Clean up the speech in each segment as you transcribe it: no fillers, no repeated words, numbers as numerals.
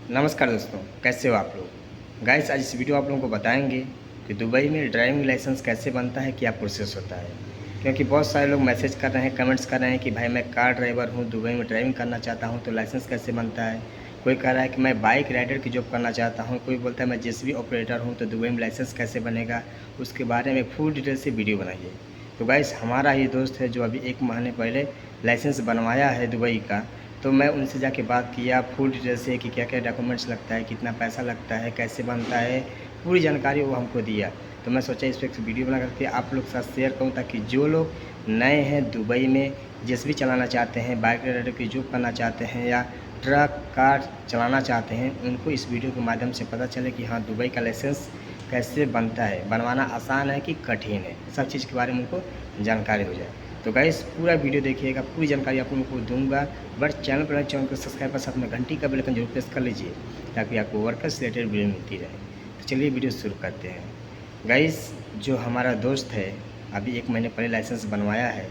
नमस्कार दोस्तों, कैसे हो आप लोग। गाइस, आज इस वीडियो आप लोगों को बताएंगे कि दुबई में ड्राइविंग लाइसेंस कैसे बनता है, क्या प्रोसेस होता है। क्योंकि बहुत सारे लोग मैसेज कर रहे हैं, कमेंट्स कर रहे हैं कि भाई मैं कार ड्राइवर हूं, दुबई में ड्राइविंग करना चाहता हूं, तो लाइसेंस कैसे बनता है। कोई कह रहा है कि मैं बाइक राइडर की जॉब करना चाहता हूँ, कोई बोलता है मैं जेसीबी ऑपरेटर हूँ, तो दुबई में लाइसेंस कैसे बनेगा, उसके बारे में फुल डिटेल से वीडियो बनाइए। तो गाइस, हमारा ही दोस्त है जो अभी 1 महीने पहले लाइसेंस बनवाया है दुबई का, तो मैं उनसे जाके बात किया फुल डिटेल से कि क्या क्या डॉक्यूमेंट्स लगता है, कितना पैसा लगता है, कैसे बनता है, पूरी जानकारी वो हमको दिया। तो मैं सोचा इस पर एक वीडियो बना करके आप लोग के साथ शेयर करूँ, ताकि जो लोग नए हैं दुबई में, जेसीबी चलाना चाहते हैं, बाइक राइडर की जॉब करना चाहते हैं, या ट्रक कार चलाना चाहते हैं, उनको इस वीडियो के माध्यम से पता चले कि हाँ, दुबई का लाइसेंस कैसे बनता है, बनवाना आसान है कि कठिन है, सब चीज़ के बारे में उनको जानकारी हो जाए। तो गाइस, पूरा वीडियो देखिएगा, पूरी जानकारी आप लोगों को दूंगा। बट चैनल पर चैनल को सब्सक्राइब कर साथ में घंटी का बेल आइकन जरूर प्रेस कर लीजिए, ताकि आपको वर्कर से रिलेटेड वीडियो मिलती रहे। तो चलिए वीडियो शुरू करते हैं। गाइस, जो हमारा दोस्त है अभी 1 महीने पहले लाइसेंस बनवाया है,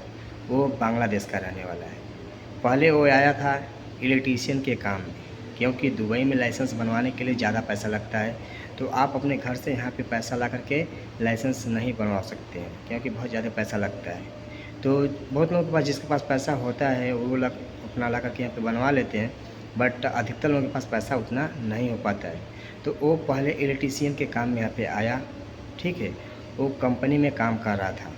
वो बांग्लादेश का रहने वाला है। पहले वो आया था इलेक्ट्रीशियन के काम में, क्योंकि दुबई में लाइसेंस बनवाने के लिए ज़्यादा पैसा लगता है। तो आप अपने घर से यहाँ पे पैसा ला करके लाइसेंस नहीं बनवा सकते हैं, क्योंकि बहुत ज़्यादा पैसा लगता है। तो बहुत लोगों के पास, जिसके पास पैसा होता है, वो अपना ला करके यहाँ पे बनवा लेते हैं, बट अधिकतर लोगों के पास पैसा उतना नहीं हो पाता है। तो वो पहले इलेक्ट्रीशियन के काम में यहाँ पे आया, ठीक है। वो कंपनी में काम कर रहा था,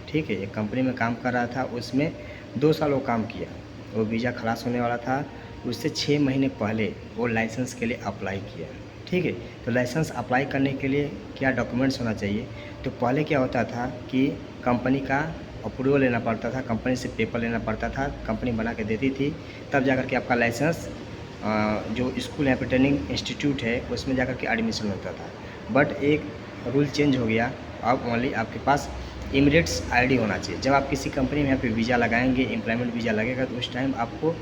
ठीक है, एक कंपनी में काम कर रहा था। उसमें 2 साल वो काम किया, वो वीज़ा खलास होने वाला था। उससे 6 महीने पहले वो लाइसेंस के लिए अप्लाई किया, ठीक है। तो लाइसेंस अप्लाई करने के लिए क्या डॉक्यूमेंट्स होना चाहिए, तो पहले क्या होता था कि कंपनी का अप्रूवल लेना पड़ता था, कंपनी से पेपर लेना पड़ता था, कंपनी बना के देती थी, तब जाकर के आपका लाइसेंस जो स्कूल यहाँ पे ट्रेनिंग इंस्टीट्यूट है उसमें जाकर के एडमिशन होता था। बट एक रूल चेंज हो गया, अब ओनली आपके पास इमिरेट्स आईडी होना चाहिए। जब आप किसी कंपनी में यहाँ पे वीज़ा लगाएंगे, एम्प्लॉयमेंट वीज़ा लगेगा, तो उस टाइम आपको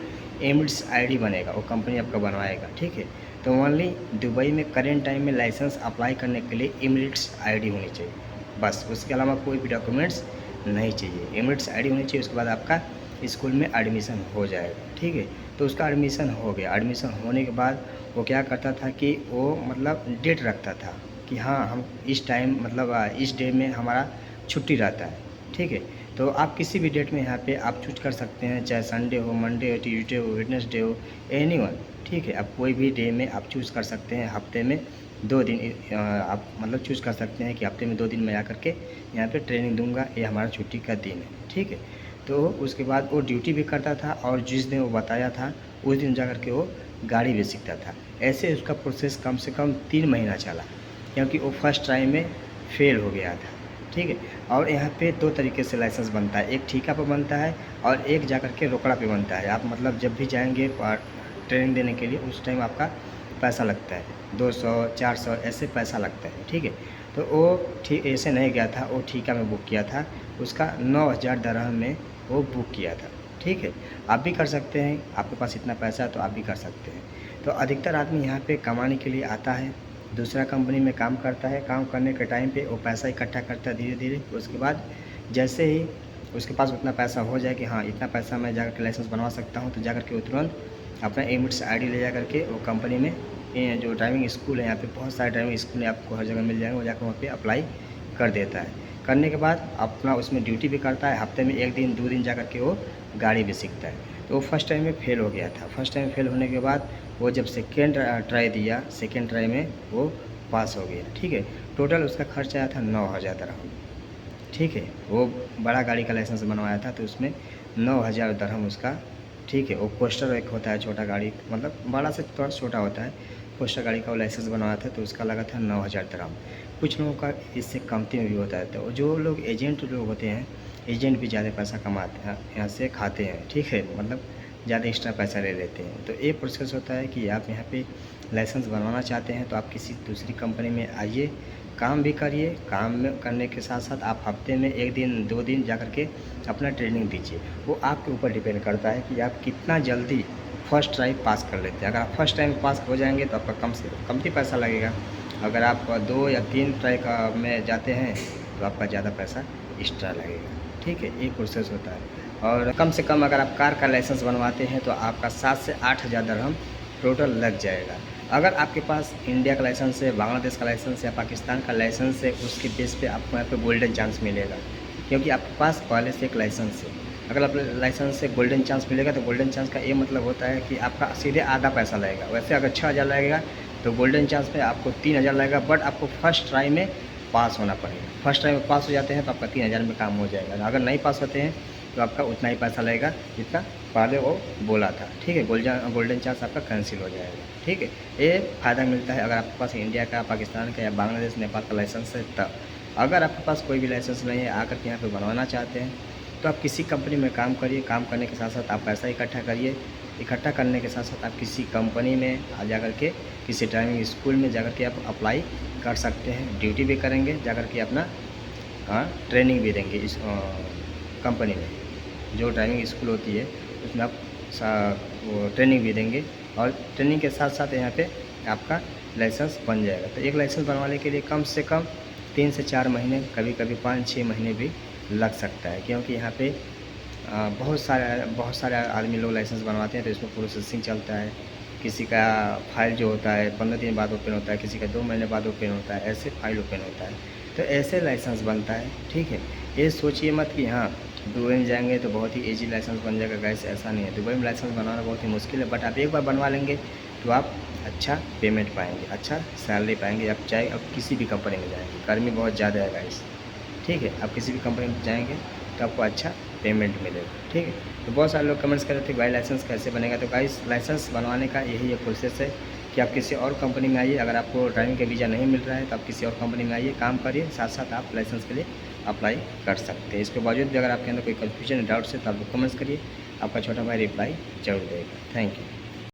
इमिरेट्स आईडी बनेगा, वो कंपनी आपका बनवाएगा, ठीक है। तो ओनली दुबई में करेंट टाइम में लाइसेंस अप्लाई करने के लिए इमिरेट्स आईडी होनी चाहिए, बस। उसके अलावा कोई भी डॉक्यूमेंट्स नहीं चाहिए, इमिरेट्स आईडी होनी चाहिए। उसके बाद आपका स्कूल में एडमिशन हो जाएगा, ठीक है। तो उसका एडमिशन हो गया। एडमिशन होने के बाद वो क्या करता था कि वो मतलब डेट रखता था कि हाँ, हम इस टाइम मतलब इस डे में हमारा छुट्टी रहता है, ठीक है। तो आप किसी भी डेट में यहाँ पे आप चूज कर सकते हैं, चाहे संडे हो, मंडे हो, ट्यूसडे हो, वेडनेसडे हो, एनीवन, ठीक है। आप कोई भी डे में आप चूज़ कर सकते हैं। हफ्ते में 2 दिन आप मतलब चूज़ कर सकते हैं कि हफ्ते में 2 दिन मैं आकर के यहाँ पे ट्रेनिंग दूंगा, ये हमारा छुट्टी का दिन है, ठीक है। तो उसके बाद वो ड्यूटी भी करता था, और जिस दिन वो बताया था उस दिन जा कर के वो गाड़ी भी सीखता था। ऐसे उसका प्रोसेस कम से कम 3 महीना चला, क्योंकि वो फर्स्ट ट्राई में फेल हो गया था, ठीक है। और यहाँ पे 2 तरीके से लाइसेंस बनता है, एक ठेका पे बनता है और एक जा कर के रोकड़ा पे बनता है। आप मतलब जब भी जाएंगे ट्रेनिंग देने के लिए, उस टाइम आपका पैसा लगता है 200 400 ऐसे पैसा लगता है, ठीक है। तो वो ठीक ऐसे नहीं गया था, वो ठेका में बुक किया था, उसका 9000 दरहम में वो बुक किया था, ठीक है। आप भी कर सकते हैं, आपके पास इतना पैसा है तो आप भी कर सकते हैं। तो अधिकतर आदमी यहाँ पे कमाने के लिए आता है, दूसरा कंपनी में काम करता है। काम करने के टाइम पे वो पैसा इकट्ठा करता है धीरे धीरे। उसके बाद जैसे ही उसके पास उतना पैसा हो जाए कि हाँ, इतना पैसा मैं जाकर के लाइसेंस बनवा सकता हूँ, तो जाकर के वो तुरंत अपना इमिरेट्स आईडी ले जा करके वो कंपनी में, जो ड्राइविंग स्कूल है, यहाँ पे बहुत सारे ड्राइविंग स्कूल है, आपको हर जगह मिल जाएंगे, वो जाकर वहाँ पे अप्लाई कर देता है। करने के बाद अपना उसमें ड्यूटी भी करता है, हफ्ते में 1 दिन 2 दिन जा कर के वो गाड़ी भी सीखता है। तो वो फर्स्ट टाइम में फेल हो गया था। फर्स्ट टाइम फेल होने के बाद वो जब सेकेंड ट्राई दिया, सेकेंड ट्राई में वो पास हो गया, ठीक है। टोटल उसका खर्च आया था 9000 दरहम, ठीक है। वो बड़ा गाड़ी का लाइसेंस बनवाया था, तो उसमें 9000 दरहम उसका, ठीक है। वो कोस्टर एक होता है छोटा गाड़ी, मतलब बड़ा से थोड़ा छोटा होता है, कोस्टर गाड़ी का वो लाइसेंस बनवाया था, तो उसका लगा था 9000 दरहम। कुछ लोगों का इससे कमती में भी होता है। तो जो लोग एजेंट लोग होते हैं, एजेंट भी ज़्यादा पैसा कमाते हैं, यहाँ से खाते हैं, ठीक है, मतलब ज़्यादा एक्स्ट्रा पैसा ले लेते हैं। तो ये प्रोसेस होता है कि आप यहाँ पे लाइसेंस बनवाना चाहते हैं, तो आप किसी दूसरी कंपनी में आइए, काम भी करिए। काम में करने के साथ साथ आप हफ्ते में 1 दिन 2 दिन जा कर के अपना ट्रेनिंग दीजिए। वो आपके ऊपर डिपेंड करता है कि आप कितना जल्दी फर्स्ट ट्राई पास कर लेते हैं। अगर आप फर्स्ट टाइम पास हो जाएंगे तो आपका कम से कम पैसा लगेगा। अगर आप 2 या 3 ट्राई का में जाते हैं तो आपका ज़्यादा पैसा एक्स्ट्रा लगेगा, ठीक है। ये प्रोसेस होता है। और कम से कम अगर आप कार का लाइसेंस बनवाते हैं तो आपका 7 से 8000 दरहम टोटल लग जाएगा। अगर आपके पास इंडिया का लाइसेंस है, बांग्लादेश का लाइसेंस है, पाकिस्तान का लाइसेंस है, उसके बेस पे आपको यहाँ पे गोल्डन चांस मिलेगा, क्योंकि आपके पास पहले से एक लाइसेंस है। अगर आप लाइसेंस से गोल्डन चांस मिलेगा तो गोल्डन चांस का ये मतलब होता है कि आपका सीधे आधा पैसा लगेगा। वैसे अगर 6,000 लगेगा तो गोल्डन चांस में आपको 3,000 लगेगा, बट आपको फर्स्ट ट्राई में पास होना पड़ेगा। फर्स्ट ट्राई में पास हो जाते हैं तो आपका 3,000 में काम हो जाएगा। अगर नहीं पास होते हैं तो आपका उतना ही पैसा लगेगा जितना पहले वो बोला था, ठीक है। गोल्डन चांस आपका कैंसिल हो जाएगा, ठीक है। ये फ़ायदा मिलता है अगर आपके पास इंडिया का, पाकिस्तान का या बांग्लादेश, नेपाल का लाइसेंस है तब। अगर आपके पास कोई भी लाइसेंस नहीं है, आकर के यहाँ पे बनवाना चाहते हैं तो आप किसी कंपनी में काम करिए। काम करने के साथ साथ आप पैसा इकट्ठा करिए। इकट्ठा करने के साथ साथ आप किसी कंपनी में जा कर के, किसी ड्राइविंग स्कूल में जा कर के आप अप्लाई कर सकते हैं। ड्यूटी भी करेंगे, जा कर के अपना ट्रेनिंग भी देंगे इस कंपनी में। जो ड्राइविंग स्कूल होती है उसमें आप वो ट्रेनिंग भी देंगे, और ट्रेनिंग के साथ साथ यहाँ पे आपका लाइसेंस बन जाएगा। तो एक लाइसेंस बनवाने के लिए कम से कम 3 से 4 महीने, कभी कभी 5-6 महीने भी लग सकता है, क्योंकि यहाँ पे बहुत सारे आदमी लोग लाइसेंस बनवाते हैं तो इसमें प्रोसेसिंग चलता है। किसी का फाइल जो होता है 15 दिन बाद ओपन होता है, किसी का 2 महीने बाद ओपन होता है, ऐसे फाइल ओपन होता है। तो ऐसे लाइसेंस बनता है, ठीक है। ये सोचिए मत कि हाँ दुबई में जाएंगे तो बहुत ही ईजी लाइसेंस बन जाएगा। गैस ऐसा नहीं है, दुबई में लाइसेंस बनाना बहुत ही मुश्किल है, बट आप एक बार बनवा लेंगे तो आप अच्छा पेमेंट पाएंगे, अच्छा सैलरी पाएंगे। आप चाहे अब किसी भी कंपनी में जाएंगे, गर्मी बहुत ज़्यादा है गाइस, ठीक है। आप किसी भी कंपनी में जाएंगे तो आपको अच्छा पेमेंट मिलेगा, ठीक है। तो बहुत सारे लोग कमेंट्स कर रहे थे भाई लाइसेंस कैसे बनेगा। तो गाइस लाइसेंस बनवाने का यही एक प्रोसेस है कि आप किसी और कंपनी में आइए। अगर आपको ड्राइविंग का वीज़ा नहीं मिल रहा है तो आप किसी और कंपनी में आइए, काम करिए, साथ साथ आप लाइसेंस के लिए अप्लाई कर सकते हैं। इसके बावजूद भी अगर आपके अंदर कोई कन्फ्यूजन डाउट्स है तो आप कमेंट्स करिए, आपका छोटा भाई रिप्लाई जरूर देगा। Thank you.